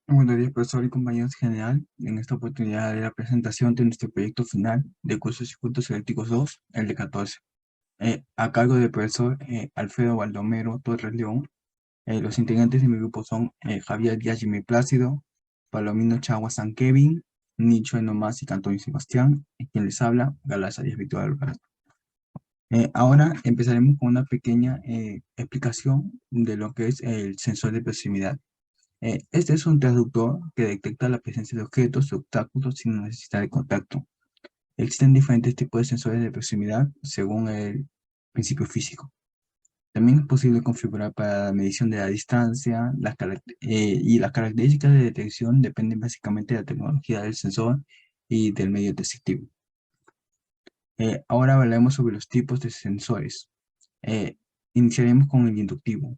Buenos días, profesor y compañeros en general. En esta oportunidad de la presentación de nuestro proyecto final de cursos y circuitos eléctricos 2, el de 14, a cargo del profesor Alfredo Baldomero Torres León. Los integrantes de mi grupo son Javier Díaz Jimmy Plácido, Palomino Chagua San Kevin, Nicho Enomás y Cantón Sebastián, y quien les habla, Galaz Arias Víctor Alvarado. Ahora empezaremos con una pequeña explicación de lo que es el sensor de proximidad. Este es un traductor que detecta la presencia de objetos o obstáculos sin necesidad de contacto. Existen diferentes tipos de sensores de proximidad según el principio físico. También es posible configurar para la medición de la distancia y las características de detección dependen básicamente de la tecnología del sensor y del medio detectativo. Ahora hablaremos sobre los tipos de sensores. Eh, Iniciaremos con el inductivo.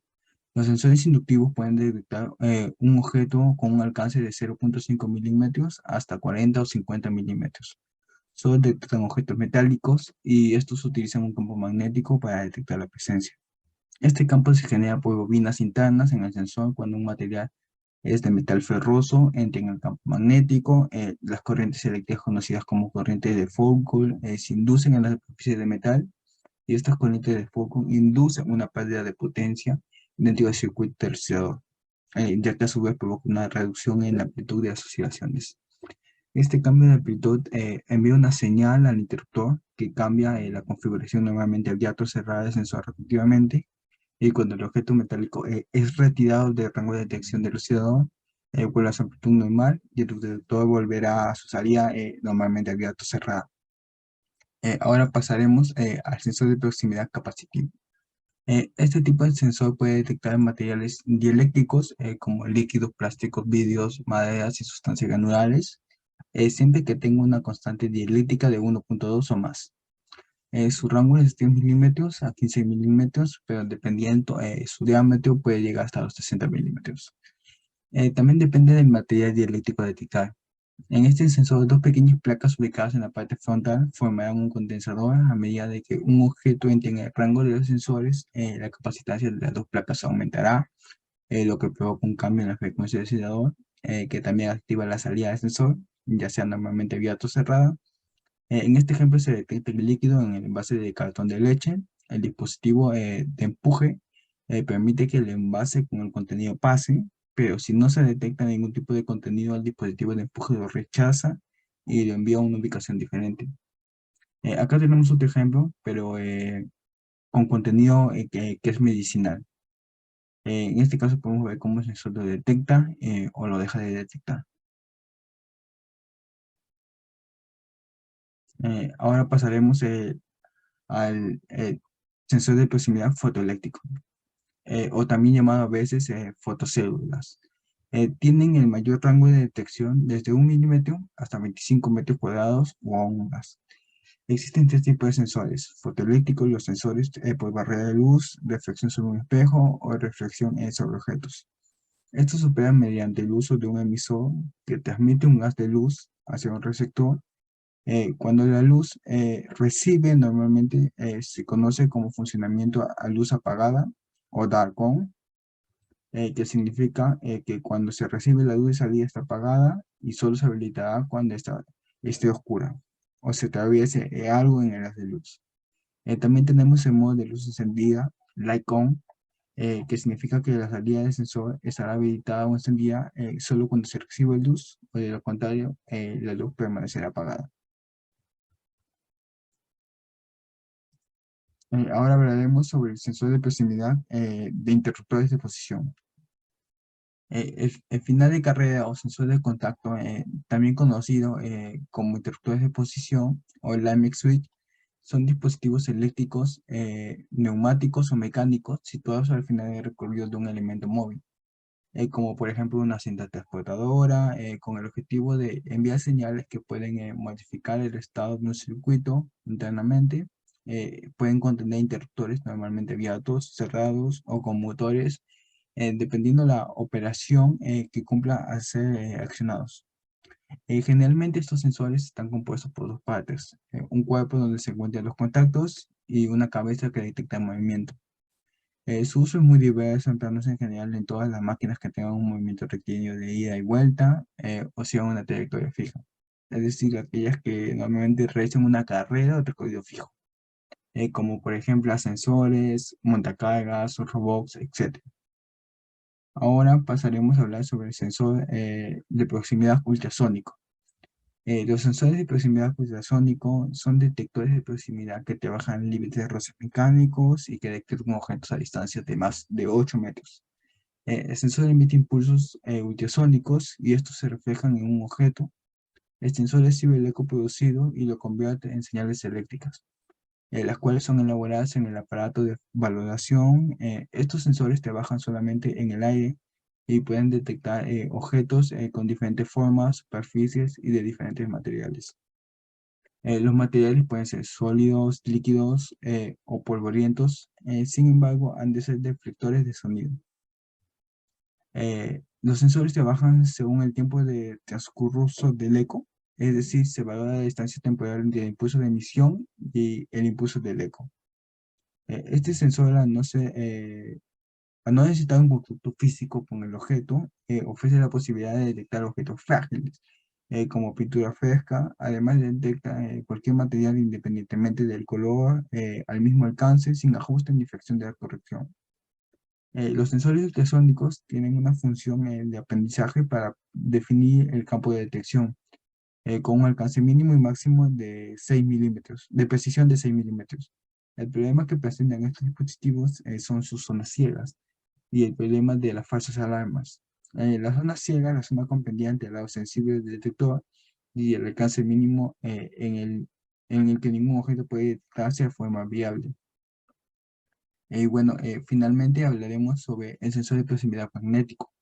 Los sensores inductivos pueden detectar un objeto con un alcance de 0.5 milímetros hasta 40 o 50 milímetros. Solo detectan objetos metálicos y estos utilizan un campo magnético para detectar la presencia. Este campo se genera por bobinas internas en el sensor cuando un material es de metal ferroso, entra en el campo magnético. Las corrientes eléctricas conocidas como corrientes de Foucault se inducen en la superficie de metal y estas corrientes de Foucault inducen una pérdida de potencia dentro del circuito terciador, ya que a su vez provoca una reducción en la amplitud de las oscilaciones. Este cambio de amplitud envía una señal al interruptor que cambia la configuración normalmente abierta o cerrada del sensor respectivamente, y cuando el objeto metálico es retirado del rango de detección del oscilador, vuelve a su amplitud normal y el detector volverá a su salida normalmente abierta o cerrada. Ahora pasaremos al sensor de proximidad capacitivo. Este tipo de sensor puede detectar materiales dieléctricos como líquidos, plásticos, vidrios, maderas y sustancias granulares, siempre que tenga una constante dieléctrica de 1.2 o más. Su rango es de 10 milímetros a 15 milímetros, pero dependiendo su diámetro puede llegar hasta los 60 milímetros. También depende del material dieléctrico a detectar. En este sensor, dos pequeñas placas ubicadas en la parte frontal formarán un condensador. A medida de que un objeto entre en el rango de los sensores, la capacitancia de las dos placas aumentará, lo que provoca un cambio en la frecuencia del oscilador, que también activa la salida del sensor, ya sea normalmente abierta o cerrada. En este ejemplo se detecta el líquido en el envase de cartón de leche. El dispositivo de empuje permite que el envase con el contenido pase, pero si no se detecta ningún tipo de contenido, el dispositivo de empuje lo rechaza y lo envía a una ubicación diferente. Acá tenemos otro ejemplo, pero con contenido que es medicinal. En este caso podemos ver cómo el sensor lo detecta o lo deja de detectar. Ahora pasaremos al sensor de proximidad fotoeléctrico, o también llamado a veces fotocélulas. Tienen el mayor rango de detección desde 1 milímetro hasta 25 metros cuadrados o aún más. Existen tres tipos de sensores: fotoeléctricos, los sensores por barrera de luz, reflexión sobre un espejo o reflexión sobre objetos. Estos operan mediante el uso de un emisor que transmite un haz de luz hacia un receptor. Cuando la luz recibe, normalmente se conoce como funcionamiento a luz apagada o dark on, que significa que cuando se recibe la luz de salida está apagada y solo se habilitará cuando esté oscura o se atraviese algo en el haz de luz. También tenemos el modo de luz encendida, light on, que significa que la salida del sensor estará habilitada o encendida solo cuando se recibe luz, o de lo contrario, la luz permanecerá apagada. Ahora hablaremos sobre el sensor de proximidad de interruptores de posición. El final de carrera o sensor de contacto, también conocido como interruptores de posición o el limit switch, son dispositivos eléctricos, neumáticos o mecánicos situados al final del recorrido de un elemento móvil, como por ejemplo una cinta transportadora, con el objetivo de enviar señales que pueden modificar el estado de un circuito internamente. Pueden contener interruptores normalmente abiertos, cerrados o con motores, dependiendo la operación que cumpla a ser accionados. Generalmente estos sensores están compuestos por dos partes: un cuerpo donde se encuentran los contactos y una cabeza que detecta el movimiento. Su uso es muy diverso, empleándose en general en todas las máquinas que tengan un movimiento rectilíneo de ida y vuelta, o sea, una trayectoria fija. Es decir, aquellas que normalmente realizan una carrera o recorrido fijo, como por ejemplo ascensores, montacargas, robots, etc. Ahora pasaremos a hablar sobre el sensor de proximidad ultrasónico. Los sensores de proximidad ultrasónico son detectores de proximidad que trabajan en límites de roces mecánicos y que detectan objetos a distancias de más de 8 metros. El sensor emite impulsos ultrasónicos y estos se reflejan en un objeto. El sensor recibe el eco producido y lo convierte en señales eléctricas, las cuales son elaboradas en el aparato de valoración. Estos sensores trabajan solamente en el aire y pueden detectar objetos con diferentes formas, superficies y de diferentes materiales. Los materiales pueden ser sólidos, líquidos o polvorientos. Sin embargo, han de ser deflectores de sonido. Los sensores trabajan según el tiempo de transcurso del eco, es decir, se valora la distancia temporal entre el impulso de emisión y el impulso del eco. Este sensor, al no necesitar un contacto físico con el objeto, ofrece la posibilidad de detectar objetos frágiles, como pintura fresca. Además, detecta cualquier material independientemente del color, al mismo alcance, sin ajuste ni fracción de la corrección. Los sensores ultrasónicos tienen una función de aprendizaje para definir el campo de detección, con un alcance mínimo y máximo de 6 milímetros, de precisión de 6 milímetros. El problema que presentan estos dispositivos son sus zonas ciegas y el problema de las falsas alarmas. La zona ciega, la zona comprendida al lado sensible del detector y el alcance mínimo en el que ningún objeto puede detectarse de forma viable. Bueno, finalmente hablaremos sobre el sensor de proximidad magnético.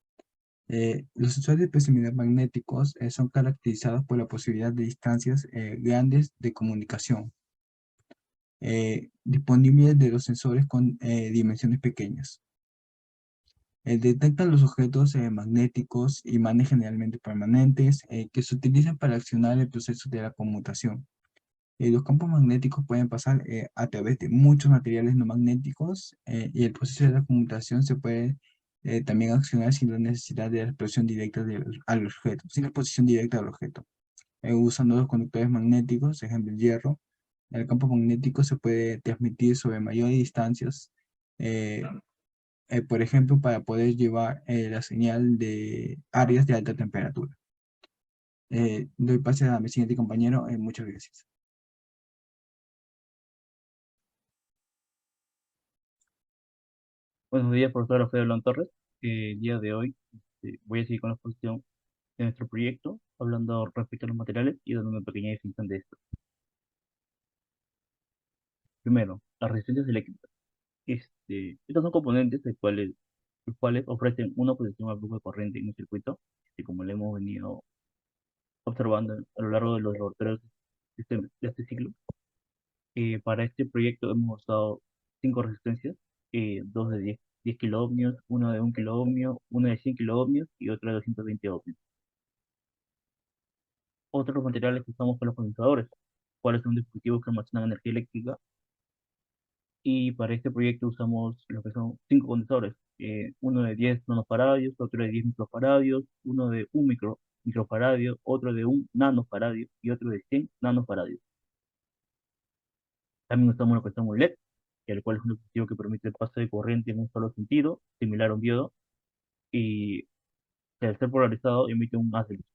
Los sensores de proximidad magnéticos son caracterizados por la posibilidad de distancias grandes de comunicación, disponibles de los sensores con dimensiones pequeñas. Detectan los objetos magnéticos, imanes generalmente permanentes, que se utilizan para accionar el proceso de la conmutación. Los campos magnéticos pueden pasar a través de muchos materiales no magnéticos, y el proceso de la conmutación se puede también accionar sin la necesidad de la exposición directa al objeto, sin la exposición directa al objeto. Usando los conductores magnéticos, ejemplo el hierro, el campo magnético se puede transmitir sobre mayores distancias, eh, por ejemplo, para poder llevar la señal de áreas de alta temperatura. Doy pase a mi siguiente compañero. Muchas gracias. Buenos días, profesor Alfredo Lon Torres. El día de hoy voy a seguir con la exposición de nuestro proyecto, hablando respecto a los materiales y dando una pequeña definición de esto. Primero, las resistencias eléctricas. Estos son componentes los cuales ofrecen una oposición al flujo de corriente en un circuito, y como lo hemos venido observando a lo largo de los laboratorios de este ciclo. Para este proyecto hemos usado 5 resistencias, dos de 10 kiloohmios, una de 1 kiloohmio, una de 100 kiloohmios y otra de 220 ohmios. Otros materiales que usamos son los condensadores, cuáles son dispositivos que almacenan energía eléctrica. Y para este proyecto usamos lo que son 5 condensadores, uno de 10 nanofaradios, otro de 10 microfaradios, uno de 1 microfaradio, otro de 1 nanofaradio y otro de 100 nanofaradios. También usamos lo que son un LED, el cual es un dispositivo que permite el paso de corriente en un solo sentido, similar a un diodo, y al ser polarizado emite un haz de luz.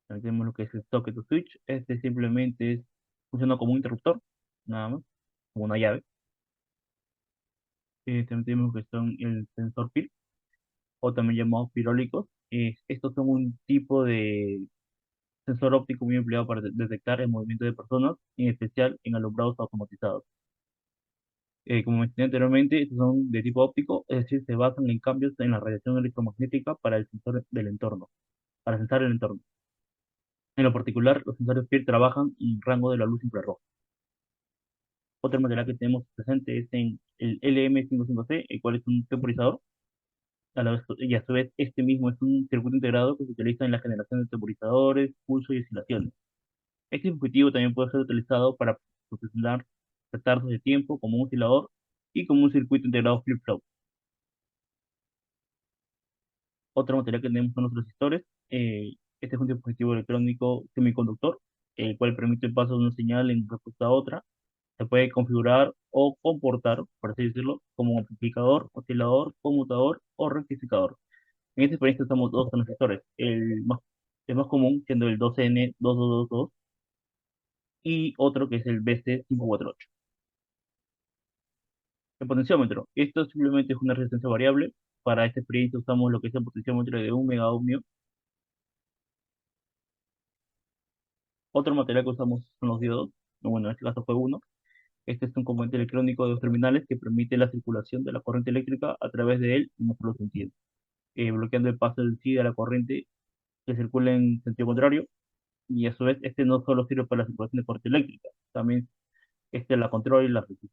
También tenemos lo que es el socket to switch. Este simplemente funciona como un interruptor, nada más, como una llave. También tenemos lo que son el sensor PIR, o también llamados pirólicos. Estos son un tipo de sensor óptico muy empleado para detectar el movimiento de personas, en especial en alumbrados automatizados. Como mencioné anteriormente, estos son de tipo óptico, es decir, se basan en cambios en la radiación electromagnética para el sensor del entorno, para sensar el entorno. En lo particular, los sensores PIR trabajan en rango de la luz infrarroja. Otro material que tenemos presente es en el LM55C, el cual es un temporizador. Y a su vez, este mismo es un circuito integrado que se utiliza en la generación de temporizadores, pulso y oscilaciones. Este dispositivo también puede ser utilizado para proporcionar retardos de tiempo como un oscilador y como un circuito integrado flip-flop. Otra materia que tenemos son los transistores. Este es un dispositivo electrónico semiconductor, el cual permite el paso de una señal en respuesta a otra. Se puede configurar o comportar, por así decirlo, como amplificador, oscilador, conmutador o rectificador. En esta experiencia usamos dos transistores, el más común siendo el 2N2222 y otro que es el BC548. El potenciómetro. Esto simplemente es una resistencia variable. Para esta experiencia usamos lo que es el potenciómetro de 1 megaohmio. Otro material que usamos son los diodos. Bueno, en este caso fue uno. Este es un componente electrónico de dos terminales que permite la circulación de la corriente eléctrica a través de él en un solo sentido, bloqueando el paso del sí de la corriente que circula en sentido contrario. Y a su vez, este no solo sirve para la circulación de corriente eléctrica, también este la controla y la resiste.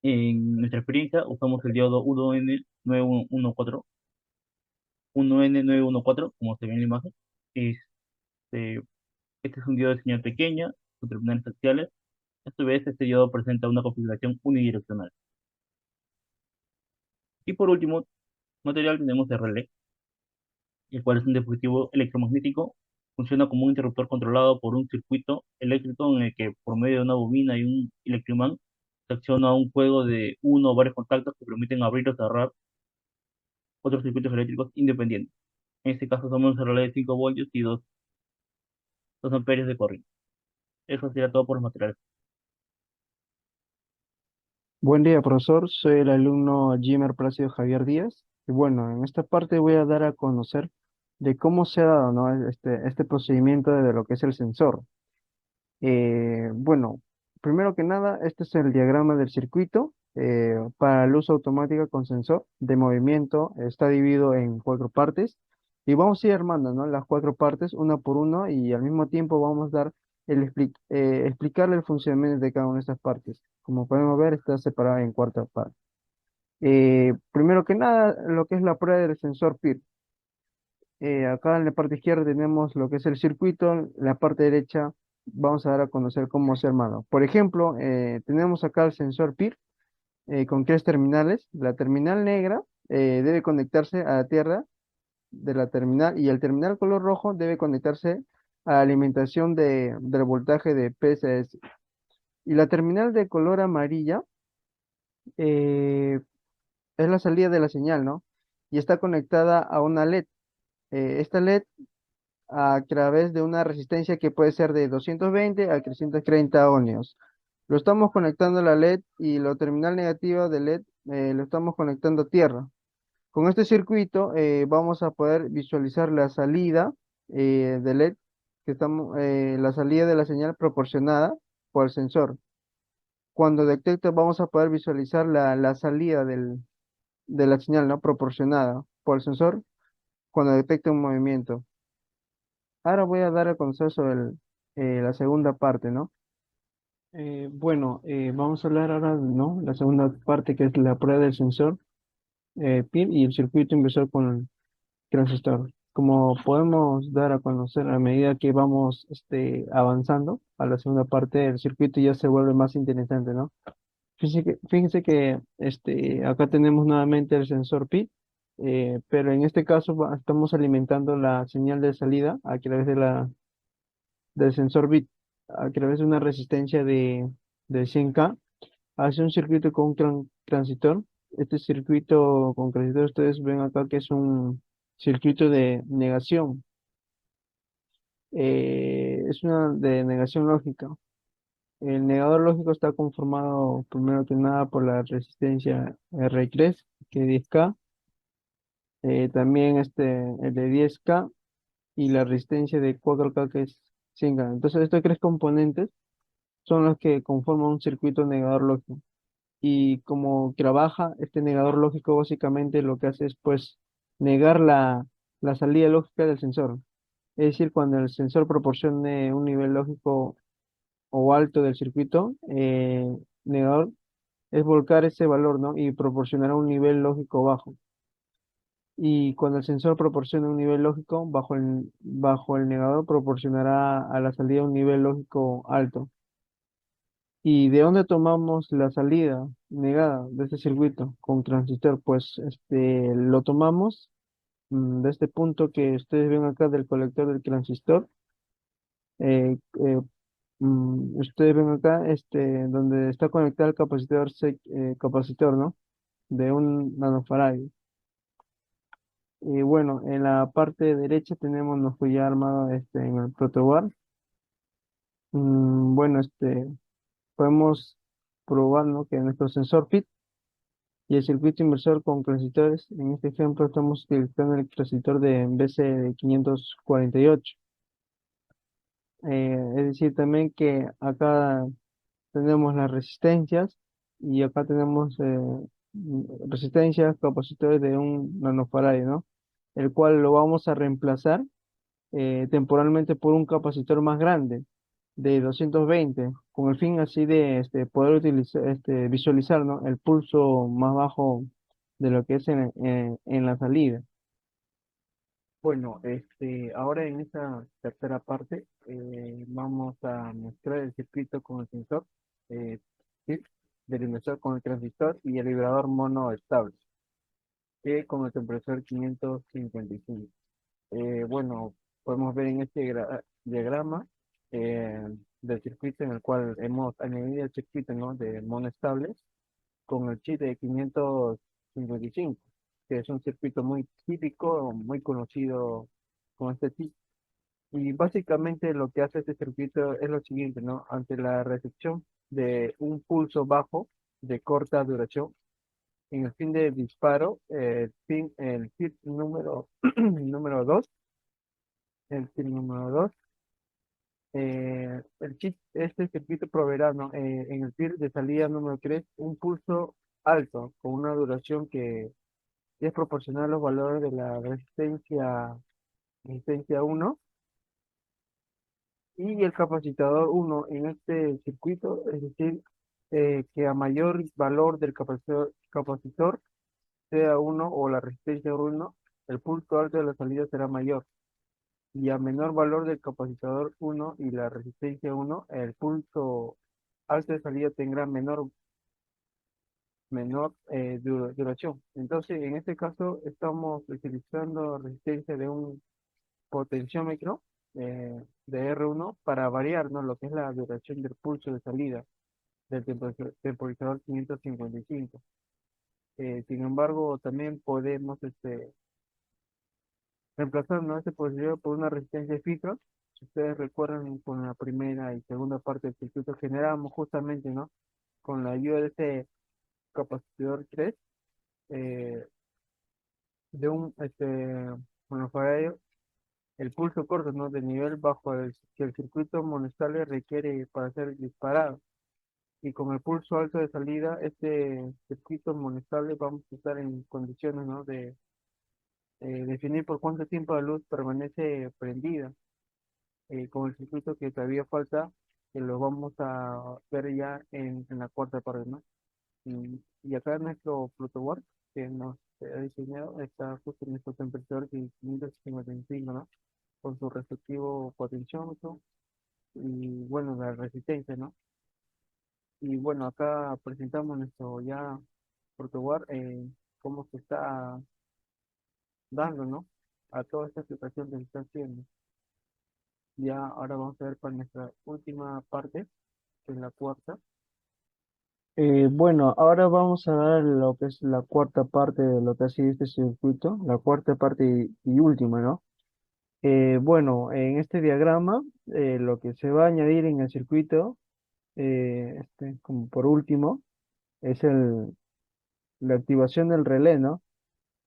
En nuestra experiencia usamos el diodo 1N914, 1N914, como se ve en la imagen. Este, este es un diodo de señal pequeña, con terminales axiales. A su vez, este diodo presenta una configuración unidireccional. Y por último, material tenemos el relé, el cual es un dispositivo electromagnético. Funciona como un interruptor controlado por un circuito eléctrico en el que por medio de una bobina y un electroimán se acciona un juego de uno o varios contactos que permiten abrir o cerrar otros circuitos eléctricos independientes. En este caso somos un relé de 5 voltios y 2 amperios de corriente. Eso sería todo por los materiales. Buen día, profesor. Soy el alumno Jimmer Plácido Javier Díaz. Y bueno, en esta parte voy a dar a conocer de cómo se ha dado, ¿no? este procedimiento de lo que es el sensor. Bueno, primero que nada, este es el diagrama del circuito para luz automática con sensor de movimiento. Está dividido en cuatro partes y vamos a ir armando, ¿no? Las cuatro partes una por uno y al mismo tiempo vamos a dar explicarle el funcionamiento de cada una de estas partes. Como podemos ver, está separada en cuarta parte. Primero que nada, lo que es la prueba del sensor PIR. Acá en la parte izquierda tenemos lo que es el circuito, en la parte derecha vamos a dar a conocer cómo se armado. Por ejemplo, tenemos acá el sensor PIR con tres terminales. La terminal negra debe conectarse a la tierra de la terminal y el terminal color rojo debe conectarse a la alimentación del voltaje de PSS. Y la terminal de color amarilla eh, es la salida de la señal, ¿no? Y está conectada a una LED. Esta LED a través de una resistencia que puede ser de 220 a 330 ohmios. Lo estamos conectando a la LED y la terminal negativa de LED lo estamos conectando a tierra. Con este circuito vamos a poder visualizar la salida de LED, la salida de la señal proporcionada por el sensor. Cuando detecte vamos a poder visualizar la salida de la señal no proporcionada por el sensor cuando detecte un movimiento. Ahora voy a dar a conocer sobre la segunda parte, ¿no? Bueno, vamos a hablar ahora, ¿no? La segunda parte que es la prueba del sensor PIN y el circuito inversor con el transistor. Como podemos dar a conocer a medida que vamos avanzando a la segunda parte, el circuito ya se vuelve más interesante, ¿no? Fíjense que acá tenemos nuevamente el sensor PIN, pero en este caso estamos alimentando la señal de salida a través del sensor bit a través de una resistencia de 100K hace un circuito con un transistor. Este circuito con transistor, ustedes ven acá que es un circuito de negación. Es una de negación lógica. El negador lógico está conformado primero que nada por la resistencia R3, que es 10K, también el de 10K y la resistencia de 4K, que es 100K. Entonces, estos tres componentes son los que conforman un circuito negador lógico. Y como trabaja este negador lógico, básicamente lo que hace es pues negar la salida lógica del sensor. Es decir, cuando el sensor proporcione un nivel lógico o alto del circuito, negador es volcar ese valor, ¿no? Y proporcionará un nivel lógico bajo. Y cuando el sensor proporciona un nivel lógico, bajo el negador proporcionará a la salida un nivel lógico alto. ¿Y de dónde tomamos la salida negada de este circuito con transistor? Pues lo tomamos de este punto que ustedes ven acá del colector del transistor. Ustedes ven acá donde está conectado el capacitor, capacitor, ¿no? De un nanofarad. Y bueno, en la parte derecha tenemos nuestro ya armado en el protoboard. Bueno, podemos probar, ¿no? Que nuestro sensor FIT y el circuito inversor con transistores, en este ejemplo estamos utilizando el transistor de BC548. Es decir, también que acá tenemos las resistencias y acá tenemos resistencias, capacitores de un nanofarad, ¿no? El cual lo vamos a reemplazar temporalmente por un capacitor más grande de 220 con el fin así de poder utilizar, visualizar, ¿no? El pulso más bajo de lo que es en la salida. Bueno, ahora en esta tercera parte vamos a mostrar el circuito con el sensor, eh, ¿sí? Del inversor con el transistor y el vibrador mono estable, con el temporizador 555. Bueno, podemos ver en este diagrama eh, del circuito en el cual hemos añadido el circuito, ¿no? De mono estable con el chip de 555, que es un circuito muy típico, muy conocido con este chip. Y básicamente lo que hace este circuito es lo siguiente, ¿no? Ante la recepción de un pulso bajo de corta duración, en el fin de disparo, el pin número, número 2, el pin número 2, el chip, este circuito proveerá, ¿no? En el pin de salida número 3 un pulso alto con una duración que es proporcional a los valores de la resistencia 1 y el capacitador 1 en este circuito, es decir, que a mayor valor del capacitor sea 1 o la resistencia 1, el pulso alto de la salida será mayor. Y a menor valor del capacitor 1 y la resistencia 1, el pulso alto de salida tendrá menor duración. Entonces, en este caso, estamos utilizando resistencia de un potenciómetro de R1 para variar, ¿no? Lo que es la duración del pulso de salida del temporizador 555. Sin embargo, también podemos reemplazar, ¿no? Este potenciómetro por una resistencia fija. Si ustedes recuerdan, con la primera y segunda parte del circuito generamos justamente, ¿no? Con la ayuda de este capacitor 3 eh, de un monofaradio, el pulso corto, ¿no? De nivel bajo que el circuito monostable requiere para ser disparado. Y con el pulso alto de salida, este circuito monostable vamos a estar en condiciones, ¿no? De definir por cuánto tiempo la luz permanece prendida. Con el circuito que todavía falta, que lo vamos a ver ya en la cuarta parte, ¿no? Y acá nuestro protoboard que nos ha diseñado está justo en nuestro temperador de 555, ¿no? Con su respectivo potenciómetro y bueno, la resistencia, ¿no? Y bueno, acá presentamos nuestro ya protoboard, cómo se está dando, ¿no? A toda esta situación que se está haciendo. Ya ahora vamos a ver para nuestra última parte, que es la cuarta. Bueno, ahora vamos a ver lo que es la cuarta parte de lo que ha sido este circuito, la cuarta parte y última, ¿no? Bueno, en este diagrama, lo que se va a añadir en el circuito, como por último, es la activación del relé, ¿no?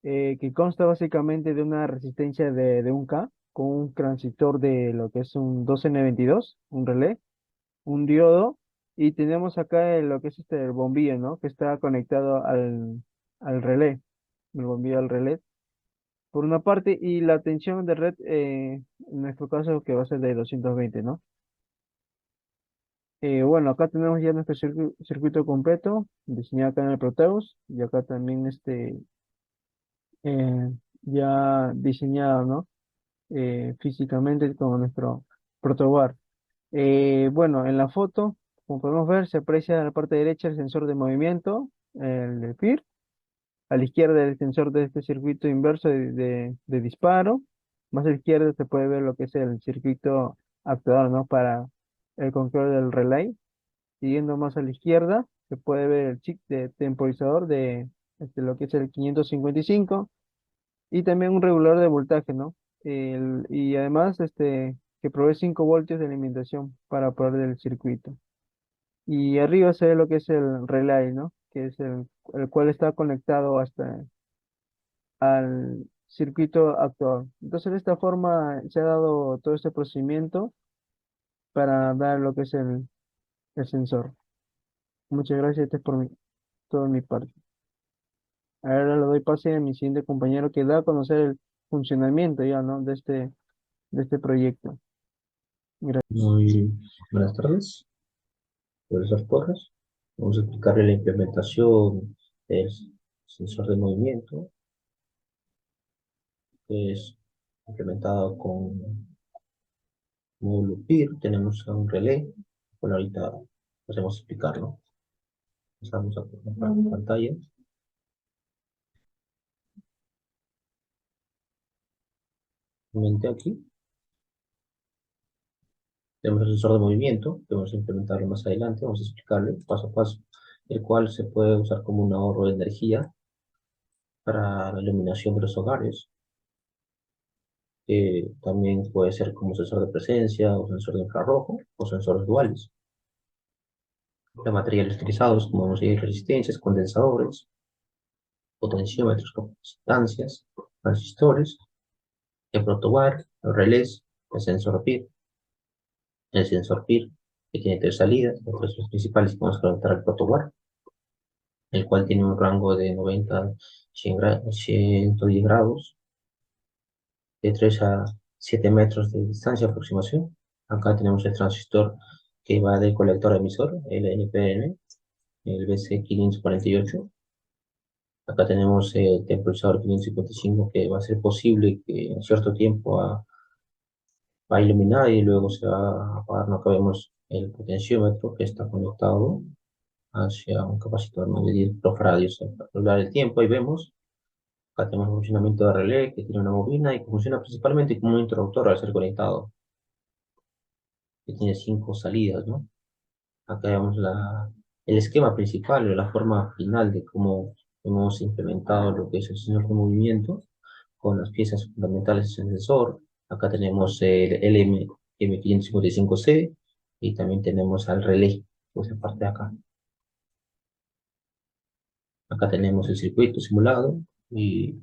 Que consta básicamente de una resistencia de 1K con un transistor de lo que es un 2N22, un relé, un diodo, y tenemos acá lo que es el bombillo, ¿no? Que está conectado al relé, el bombillo al relé, por una parte, y la tensión de red, en nuestro caso, que va a ser de 220, ¿no? Bueno, acá tenemos ya nuestro circuito completo, diseñado acá en el Proteus, y acá también eh, ya diseñado, ¿no? Físicamente con nuestro protoboard. Bueno, en la foto como podemos ver, se aprecia en la parte derecha el sensor de movimiento, el FIR. A la izquierda el sensor de este circuito inverso de disparo. Más a la izquierda se puede ver lo que es el circuito actuador, ¿no? Para el control del relay. Siguiendo más a la izquierda, se puede ver el chip de temporizador de lo que es el 555 y también un regulador de voltaje, ¿no? Y además que provee 5 voltios de alimentación para poder del circuito. Y arriba se ve lo que es el relay, ¿no? Que es el cual está conectado hasta al circuito actual. Entonces, de esta forma se ha dado todo este procedimiento para dar lo que es el sensor. Muchas gracias, todo mi parte. Ahora le doy pase a mi siguiente compañero que da a conocer el funcionamiento ya, ¿no? De este proyecto. Gracias. Muy buenas tardes, profesor Porras. Vamos a explicarle la implementación del sensor de movimiento, que es implementado con módulo PIR. Tenemos un relé. Bueno, ahorita podemos explicarlo. Pasamos a la pantalla. Nuevamente aquí. Tenemos el sensor de movimiento, que vamos a implementarlo más adelante. Vamos a explicarle paso a paso, el cual se puede usar como un ahorro de energía para la iluminación de los hogares. También puede ser como sensor de presencia o sensor de infrarrojo o sensores duales. Los materiales utilizados como resistencias, condensadores, potenciómetros, capacitancias, transistores, el protowire, los relés, el sensor PIR. El sensor PIR que tiene tres salidas, las tres principales que vamos a conectar al protowire, el cual tiene un rango de 90 a 110 grados, de 3 a 7 metros de distancia aproximación. Acá tenemos el transistor que va del colector emisor, el NPN, el BC548. Acá tenemos el temporizador 555 que va a ser posible que en cierto tiempo va a iluminar y luego se va a apagar. Acá vemos el potenciómetro que está conectado hacia un capacitor, ¿no?, de 10 microfarads para calcular el tiempo. Y vemos, acá tenemos un funcionamiento de relé que tiene una bobina y que funciona principalmente como un interruptor al ser conectado, que tiene 5 salidas, ¿no? Acá vemos el esquema principal o la forma final de cómo hemos implementado lo que es el sensor de movimiento con las piezas fundamentales del sensor. Acá tenemos el LM555C y también tenemos al relé, pues aparte de acá. Acá tenemos el circuito simulado y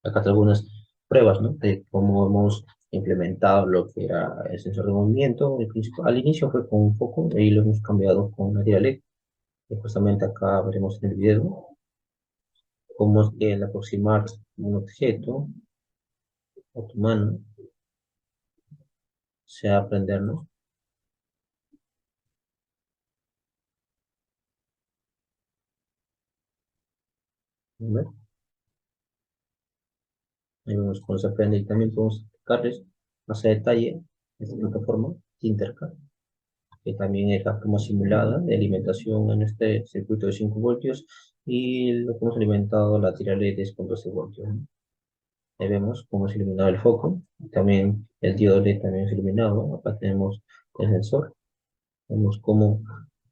acá algunas pruebas, ¿no?, de cómo hemos implementado lo que era el sensor de movimiento. Al inicio fue con un foco y lo hemos cambiado con una tira LED. Y justamente acá veremos en el video cómo es que al aproximar un objeto o tu mano se va a prender, ¿no? ¿Ven? Ahí vemos cómo se prende y también podemos explicarles más a detalle esta plataforma Tinkercad, que también es la forma simulada de alimentación en este circuito de 5 voltios y lo que hemos alimentado la tira LED es con 12 voltios, ¿no? Ahí vemos cómo es iluminado el foco, también el diodo LED también es iluminado. Acá tenemos el sensor, vemos cómo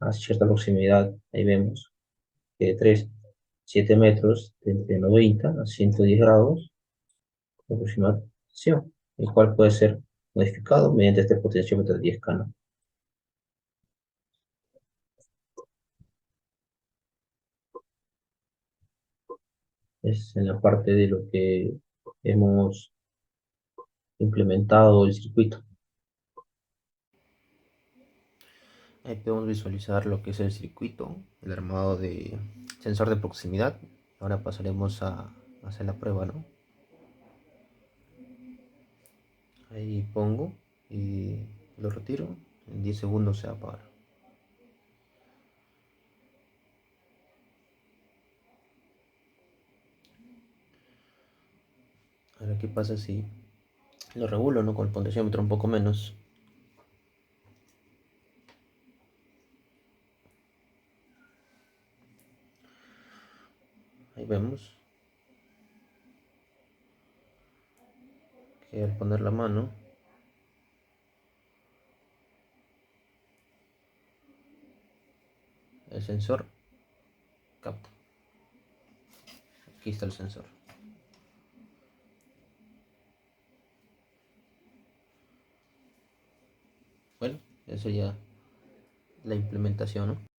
a cierta proximidad, ahí vemos que de 3 7 metros, de entre 90 a 110 grados de aproximación, el cual puede ser modificado mediante este potenciómetro de 10K, ¿no? Es en la parte de lo que hemos implementado el circuito. Ahí podemos visualizar lo que es el circuito, el armado de sensor de proximidad. Ahora pasaremos a hacer la prueba, ¿no? Ahí pongo y lo retiro. En 10 segundos se va a apagar. Ahora, ¿qué pasa si lo regulo, ¿no?, con el potenciómetro un poco menos? vemos que al poner la mano el sensor capta. Aquí está el sensor. Bueno, esa sería la implementación, ¿no?